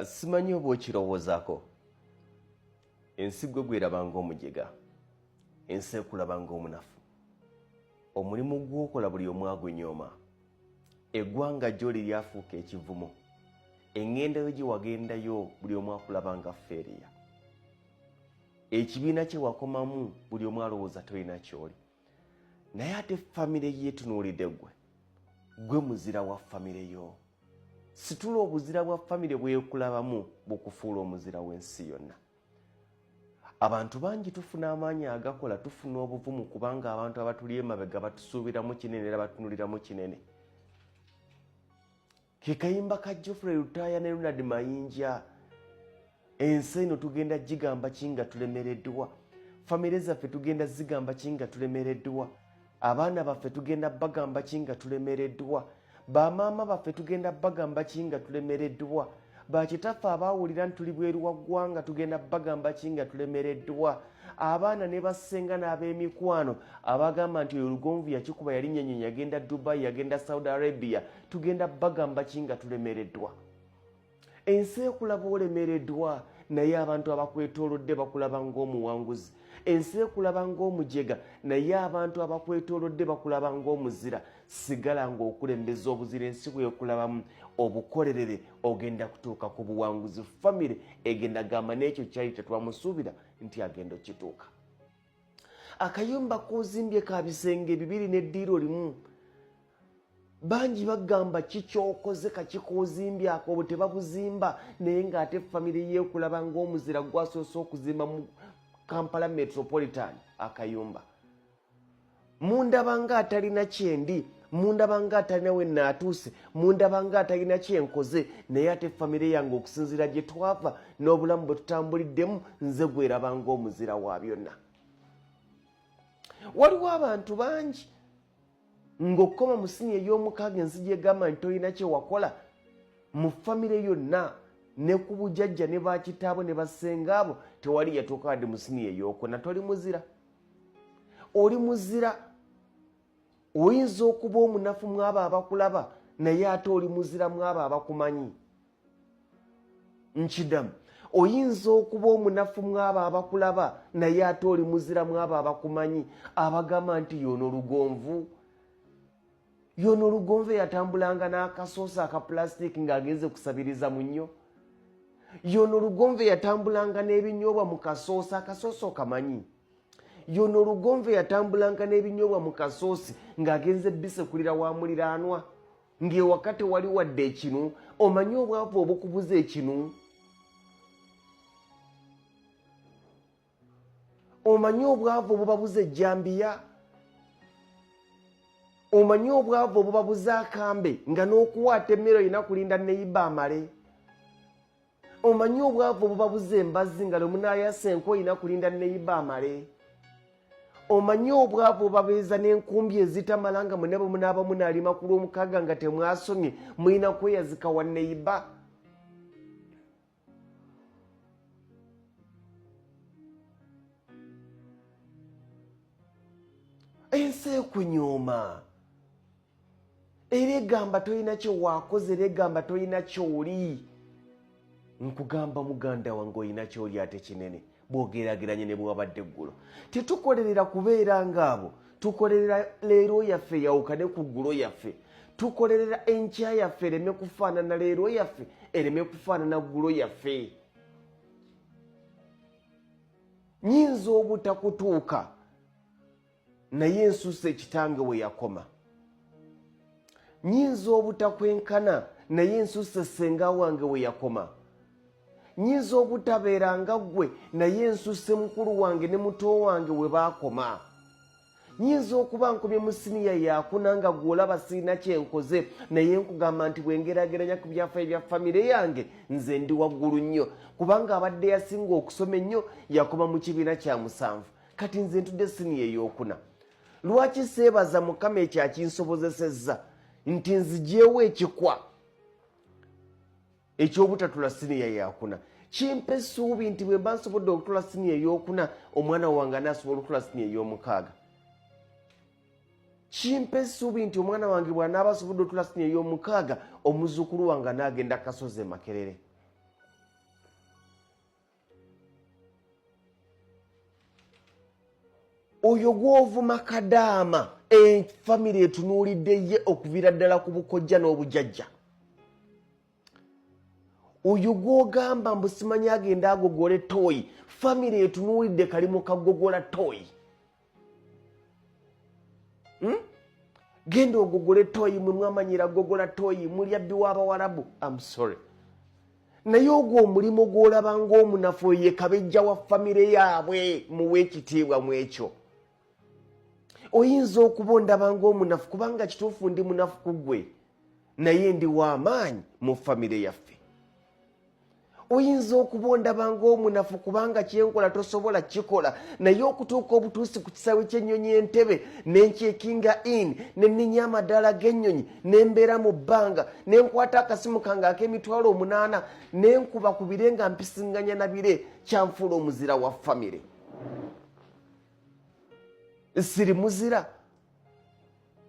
Simanyi oba okirowoozaako. Ensi gwe gweraba ng'omujega, ensi ekulaba ng'omunafu. Omulimu gw'okola buli omu agwenyooma. Eggwanga gy'oli lyafuuka ekivumo. Engendo yo gye wagendayo buli omu akulaba nga ffeeriya. Ekibiina kye wakomamu buli omu alowooza tolina ky'oli. Naye ate famire yeetunuulidde gwe muzira wa famire yo. Situla obuzira bwa famire bwekulabamu bukufuula omuzira w'ensi yonna. Abantu bangi tufuna amaanyi agakola, tufuna obuvumu kubanga abantu abatuli emabega batusuubiramu kinene era batunuliramu kinene. Ke kayimba ka Geoffrey Lutaaya ne Leonard Mayinja. Ensi eno tugenda gigamba kinga tulemereddwa. Famire zaffe tugenda zigamba kinga tulemereddwa. Abaana baffe tugenda bagamba kinga tulemereddwa. Bamaama baffe tugenda bagamba kinga tulemereddwa. Bakitaffe abaawulira ntuli bweru wa ggwanga tugenda bagamba kinga tulemereddwa. Abaana ne bassenga n'ab'emikwano abagamba nti oyo Lugonvu yakikuba yali nnyonyi yagenda Dubai yagenda Saudi Arabia tugenda bagamba kinga tulemereddwa. Ensi ekulaba olemereddwa naye abantu abakwetoolodde bakulaba ng'omuwanguzi. Ensi ekulaba ng'omujega naye abantu abakwetoolodde bakulaba ng'omuzira. Sigala ng'okulembeza obuzira ensi bwekulabamu obukolerere ogenda kutuuka ku buwanguzi. Famire egenda gamba n'ekyo kyali tetwamusuubira nti agenda okituuka. Akayumba k'ozimbye ka bisenge bibiri n'eddiiro limu. Bangi bagamba kikyokoze kakikozimbye ako tebabuzimba naye ng'ate famire yeekulaba ng'omuzira gwasoose okuzimba mu Kampala Metropolitan akayumba. Mundaba ng'atalina kyendi, mundaba ng'atalina we naatuuse, mundaba ng'atalina kyenkoze naye ate famire yange okusinziira gye twava n'obulamu bwe tutambuliddemu nze gweraba ng'omuzira wa byonna. Waliwo abantu bangi ng'okoma mu siniya ey'omukaaga ensi gy'egamba nti tolina kye wakola mu famire yonna ne ku bujjajja ne bakitaabo ne bassenga abo tewali yatuuka wadde mu siniya ey'okuna. Toli muzira. Oli muzira. Oyinza okuba omunafu mwabo abakulaba naye ate oli muzira mwabo abakumanyi. Nkidamu. Oyinza okuba omunafu mwabo abakulaba naye ate oli muzira mwabo abakumanyi abagamba nti yono Lugonvu. Yono Lugonvu yatambulanga n'akasoosa aka plastic ng'agenze kusabiriza mu nnyo. Yono Lugonvu yatambulanga n'ebinyoobwa mu kasoosi akasoosi okamanyi. Yono Lugonvu yatambulanga n'ebinyoobwa mu kasoosi ng'agenze bisekulira wa muliraanwa ng'ewakati wali wadde ekinu. Omanyi obwavu obukubuza ekinu? Omanyi obwavu obubabuza ejjambiya? Omanyi obwavu obubabuza akambe nga n'okuwaata emmere olina kulinda neyiba amale? Omanyi obwavu obubabuza embazzi nga lwemunaayasa enku olina kulinda neyiba amale? Omanyi obwavu obabeeza n'enkumbi ezitamala nga mwena bwe munaaba munaalima ku lw'omukaaga nga temwasomye mulina kweyazika wa neyiba? Ensi ekunyooma. Era egamba tolina kye waakoze era egamba tolina ky'oli. Nkugamba muganda wange olina ky'oli ate kinene bw'ogeraageranye ne bw'wabadde eggulo. Tetukolerera kubeera ng'abo. Tukolerera leero yaffe yawukane ku ggulo yaffe. Tukolerera enkya yaffe ereme kufaanana leero yaffe ereme kufaanana ggulo yaffe. Nnyinza obutakutuuka naye nsusse ekitange we yakoma. Nnyinza obutakwenkana naye nsusse ssenga wange we yakoma. Nnyinza obutabeera nga ggwe naye nsusse mukulu wange ne muto wange we baakoma. Nnyinza okuba nkomye mu siniya yakuna nga ggwe olaba sirina kyenkoze naye nkugamba nti bwengeraageranya ku byafaayo bya famire yange nze ndi waggulu nnyo kubanga abadde yasinga okusoma ennyo yakoma mu kibiina kya 7 kati nze ntudde siniya ey'okuna. Lwaki seebaza Mukama ekyo akinsobozesezza nti nzigyewo ekikwa ekyobutatula siniya yakuna. Kimpa essuubi nti bwe mba nsobodde okutula siniya ey'okuna omwana wange anaasobola okutula siniya ey'omukaaga. Kimpa essuubi nti omwana wange bw'anaaba asobodde okutula siniya ey'omukaaga omuzzukulu wange anaagenda Kasozi e Makerere. oyo gw'ovuma kadaama famire etunuulidde ye okuviira ddala ku bukojja n'obujjajja. Oyo gw'ogamba mbu simanyi agenda agogole tooyi, famire etunuulidde kali mu kagogola tooyi. Genda ogogole tooyi, mwe mwamanyira gogola tooyi, muli abbi w'Abawarabu. I'm sorry. Naye ogwo omulimu gw'olaba ng'omunafu ye kabejja wa famire yaabwe, muwe ekitiibwa mu ekyo. Oyinza okuba ondaba ng'omunafu kubanga kituufu ndi munafu ku ggwe, naye ndi w'amaanyi mu famire yaffe. Oyinza okuba ondaba ng'omunafu kubanga kyenkola tosobola kikola, naye okutuuka obutuusi ku kisaawe ky'ennyonyi entebe nenkyekinga in nenninya amadaala g'ennyonyi nembeera mu bbanga nenkwata akasimu kange ak'emitwalo 8 nenkuba ku bire nga mpisinganya na bire, kyanfuula omuzira wa famire. Siri muzira.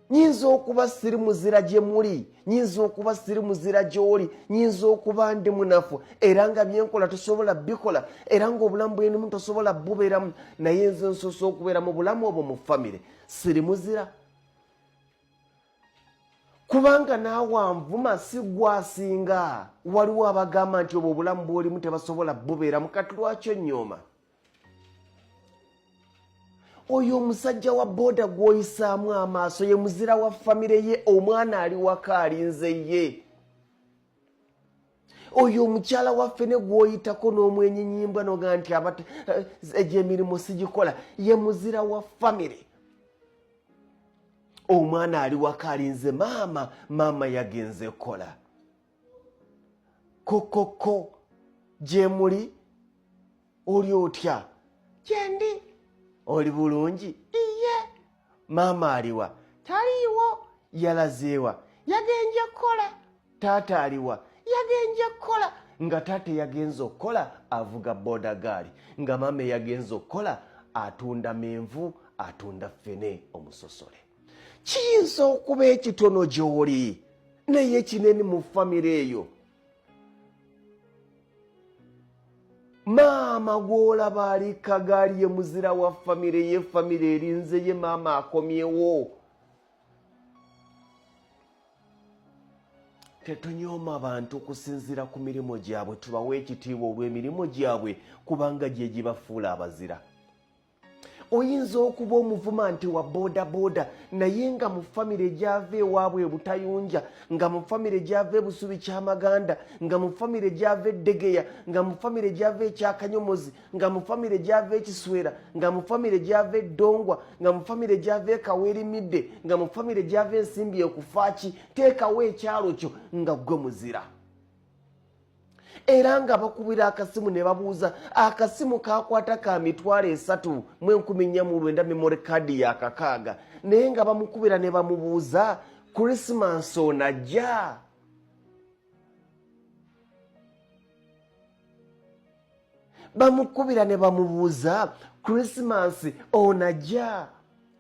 Nyinza okuba siri muzira gye muli, nyinza okuba siri muzira gy'oli, nyinza okuba ndi munafu era nga byenkola tosobola bikola era ng'obulamu bwenimu tosobola bubeeramu, naye nze nsoose okubeera mu bulamu obwo mu famire. Siri muzira. Kubanga naawe anvuma si gwasinga. Waliwo abagamba nti obwo obulamu bw'olimu tebasobola bubeeramu, kati lwaki onnyooma? Oyo omusajja wa booda gw'oyisaamu amaaso ye muzira wa famire ye, omwana ali waka alinze ye. Oyo omukyala waffe ne gw'oyitako n'omwenyenyimbwa noga nti egy'emirimu sigikola, ye muzira wa famire. Omwana ali waka alinze maama yagenze kola. Kokoko gye muli oli otya? Gyendi. Oli bulungi? Iye. Maama aliwa? Taliiwo. Yalazeewa? Yagenje kola. Taata aliwa? Yagenje kola. Nga taata yagenze okukola avuga boda gaali, nga maama yagenze okukola atunda menvu, atunda ffene omusosole. Kiyinza okuba ekitono gy'oli naye kinene mu famire eyo. Maama gw'olaba ali kagaali ye muzira wa famire ye, famire erinze ye, maama akomyewo. Tetunyooma abantu okusinziira ku mirimu gyabwe, tubawe ekitiibwa olw'emirimu gyabwe kubanga gye gibafuula abazira. Oyinza okuba omuvuma nti wa booda booda naye nga mu famire gy'ava ewaabwe ebutayunja, nga mu famire gy'ava ebusubi ky'amaganda, nga mu famire gy'ava eddegeya, nga mu famire gy'ava ekyakanyomozi, nga mu famire gy'ava ekiswera, nga mu famire gy'ava eddongwa, nga mu famire gy'ava ekaweerimidde, nga mu famire gy'ava ensimbi ekufaaki, teekawo ekyalo kyo nga gwe muzira. Era nga bakubira akasimu ne babuuza, akasimu kakwata ka mitwalo 3,409 memory card ya kakaaga, naye nga bamukubira ne bamubuuza Christmas onajja? Bamukubira ne bamubuuza Christmas onajja?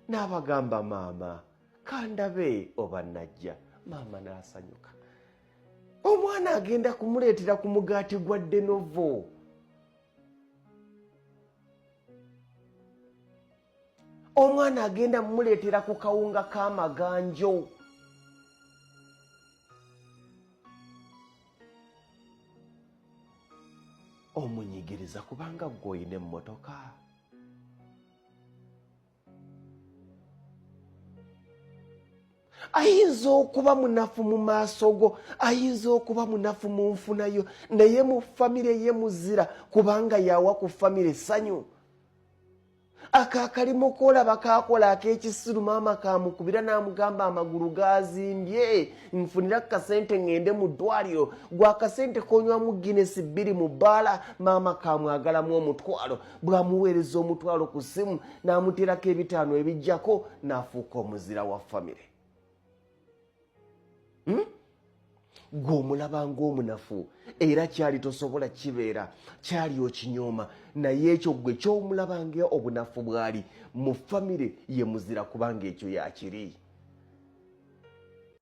N'abagamba maama kandabe oba najja. Maama n'asanyuka. Omwana agenda kumuleetera ku mugaati gwa Denovo. Omwana agenda mumuleetera ku kawunga k'amaganjo. Omunyigiriza kubanga gw'oyina emmotoka. Ayinza okuba munafu mu maaso go, ayinza okuba munafu mu nfunayo, naye mu famire ye muzira kubanga yawa ku famire ssanyu. Akakalimu koolaba kaakola ak'ekisiru maama kamukubira n'amugamba amagulu gazimbye, nfunira kasente ngende mu ddwaliro, gwa kasente konywamu Guinness 2 mu bbaala, maama kamwagalamu 1,000, bw'amuweereza 1,000 ku ssimu n'amuteerako 5 ebijjako n'afuuka omuzira wa famire. Gw'omulaba ng'omunafu era kyali tosobola kibeera, kyali okinyooma, naye ekyo gwe ky'omulaba nga obunafu bwali mu famire ye muzira kubanga ekyo yakiri.